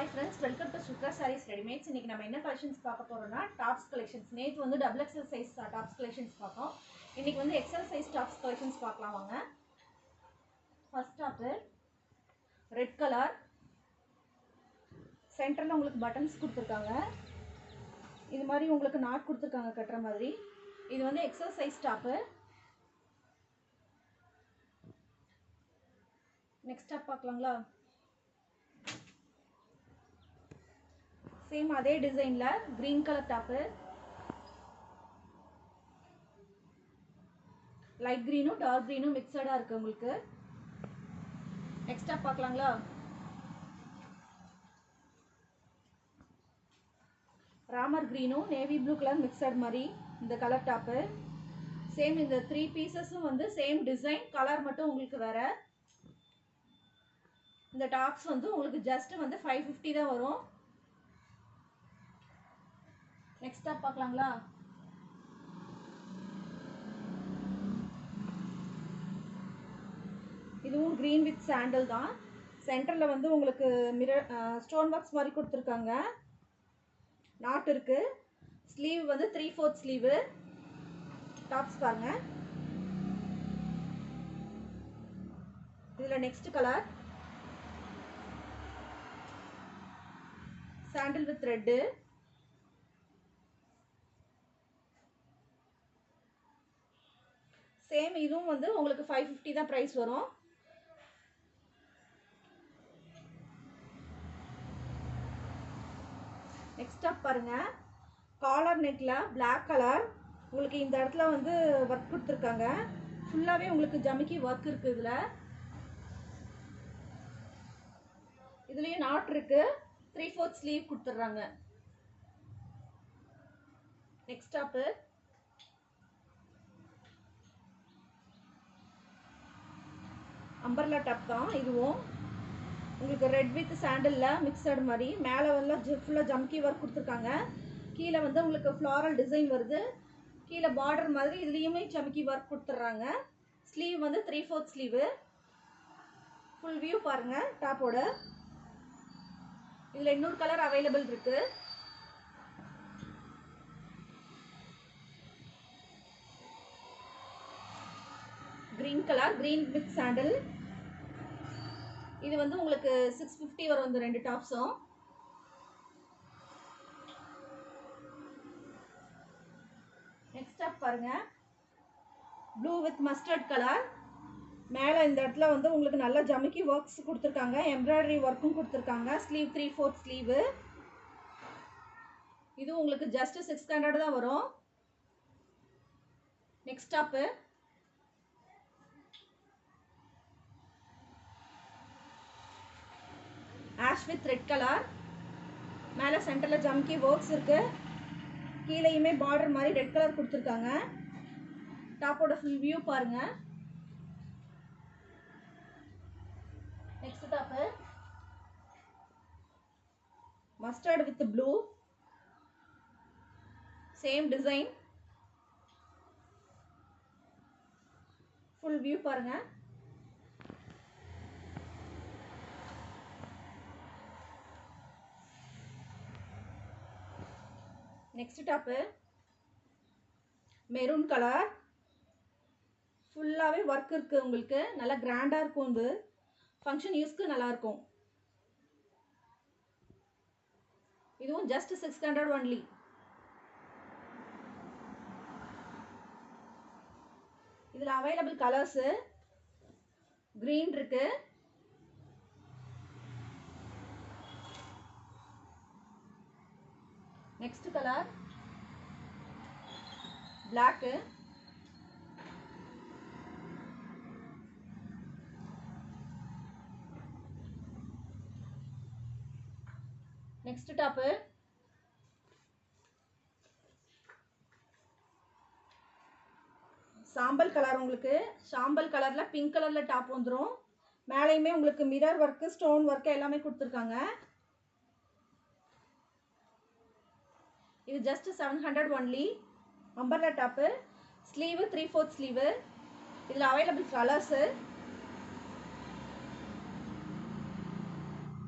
Hi friends, welcome to Shukra Sarees Readymades. இன்னைக்கு நம்ம என்ன கலெக்ஷன்ஸ் பார்க்க போறோம்னா டாப்ஸ் கலெக்ஷன்ஸ். நேத்து வந்து double XL size tops collections பார்த்தோம். இன்னைக்கு வந்து எக்ஸல் சைஸ் டாப்ஸ் கலெக்ஷன்ஸ் பார்க்கலாம் வாங்க. ஃபர்ஸ்ட் டாப் ரெட் கலர், சென்டர்ல உங்களுக்கு பட்டன்ஸ் கொடுத்திருக்காங்க. இது மாதிரி உங்களுக்கு நாட் கொடுத்திருக்காங்க கட்டற மாதிரி. இது வந்து XL size top. Next top பார்க்கலாங்களா? சேம் அதே டிசைன்ல கிரீன் கலர் டாப், லைட் கிரீனும் டார்க் கிரீனும் மிக்சடா இருக்கு உங்களுக்கு. நெக்ஸ்ட் டாப் பார்க்கலாங்களா? ராமர் கிரீனும் நேவி ப்ளூ கலர் மிக்சட் மாதிரி இந்த கலர் டாப். சேம் இந்த 3 பீசஸும் வந்து சேம் டிசைன், கலர் மட்டும் உங்களுக்கு வேற. இந்த டாப்ஸ் வந்து உங்களுக்கு ஜஸ்ட் வந்து 550 தான் வரும். நெக்ஸ்ட் டாப் பார்க்கலாங்களா? இதுவும் கிரீன் வித் சாண்டல் தான். சென்டர்ல வந்து உங்களுக்கு மிரர் ஸ்டோன் ஒர்க்ஸ் மாதிரி கொடுத்துருக்காங்க. நாட் இருக்கு. ஸ்லீவ் வந்து 3/4 ஸ்லீவ். டாப்ஸ் பாருங்க. இதுல next colour sandal with red. Same இதுவும் வந்து உங்களுக்கு 550 தான் பிரைஸ் வரும். நெக்ஸ்ட் டாப் பாருங்க. காலர் நெக்ல பிளாக் கலர், உங்களுக்கு இந்த இடத்துல வந்து ஒர்க் கொடுத்துருக்காங்க. ஃபுல்லாவே உங்களுக்கு ஜமிக்கி ஒர்க் இருக்கு. இதுலயும் நாட் இருக்கு. 3/4 ஸ்லீவ் கொடுத்துறாங்க. நெக்ஸ்ட் டாப் அம்பர்லா டாப் தான். இதுவும் உங்களுக்கு ரெட் வித் சாண்டல்ல மிக்சட் மாதிரி. மேலே வந்து ஃபுல்லாக ஜம்கி ஒர்க் கொடுத்துருக்காங்க. கீழே வந்து உங்களுக்கு ஃப்ளாரல் டிசைன் வருது. கீழே பார்டர் மாதிரி இதுலேயுமே ஜம்கி ஒர்க் கொடுத்துட்றாங்க. ஸ்லீவ் வந்து 3/4 ஸ்லீவ். ஃபுல் வியூ பாருங்க டாப்போட. இதில் இன்னொரு கலர் அவைலபிள் இருக்கு. Green colour, green with sandal. இது வந்து உங்களுக்கு 650 வரும் இந்த ரெண்டு டாப்ஸும். நெக்ஸ்ட் டாப் பாருங்க. Blue with mustard colour. மேலே இந்த இடத்துல வந்து உங்களுக்கு நல்ல ஜமிக்கி ஒர்க்ஸ் கொடுத்துருக்காங்க. எம்ப்ராய்டரி ஒர்க்கும் கொடுத்துருக்காங்க. Sleeve 3/4 sleeve. இது உங்களுக்கு ஜஸ்ட் 600 தான் வரும். Next top ash with red colour. மேலே சென்டரில் ஜம்கி ஒர்க்ஸ் இருக்கு. கீழேயுமே பார்டர் மாதிரி ரெட் கலர் கொடுத்துருக்காங்க. டாப்போட ஃபுல் வியூ பாருங்க. Next top mustard with blue. Same design. Full view பாருங்க. Next top maroon colour. ஃபுல்லாவே ஒர்க் இருக்கு உங்களுக்கு. நல்லா கிராண்டா இருக்கும். இது ஃபங்க்ஷன் யூஸ்க்கு நல்லா இருக்கும். இதுவும் ஜஸ்ட் 600 ஒன்லி. இதுல அவைலபிள் கலர்ஸ் கிரீன் இருக்கு, next colour black, next top சாம்பல் கலர். உங்களுக்கு சாம்பல் கலர்ல பிங்க் கலர்ல டாப் வந்துடும். மேலேயுமே உங்களுக்கு மிரர் ஒர்க், ஸ்டோன் ஒர்க் எல்லாமே கொடுத்துருக்காங்க. இது just 700 only. Umbrella top. Sleeve 3/4 sleeve. இதில் அவைலபிள் கலர்ஸ்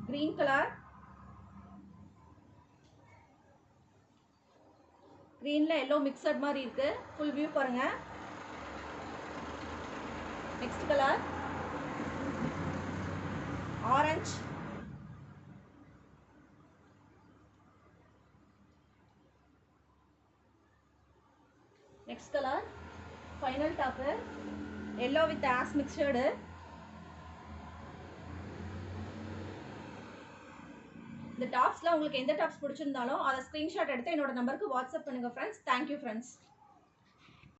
கிரீன் கலர், க்ரீனில் எல்லோ மிக்சட் மாதிரி இருக்குது. ஃபுல் வியூ பாருங்கள். Next colour orange. Next colour final top yellow with as mixed. இந்த டாப்ஸில் உங்களுக்கு எந்த டாப்ஸ் பிடிச்சிருந்தாலும் அதை ஸ்க்ரீன்ஷாட் எடுத்து என்னோட நம்பருக்கு வாட்ஸ்அப் பண்ணுங்கள் ஃப்ரெண்ட்ஸ். Thank you friends.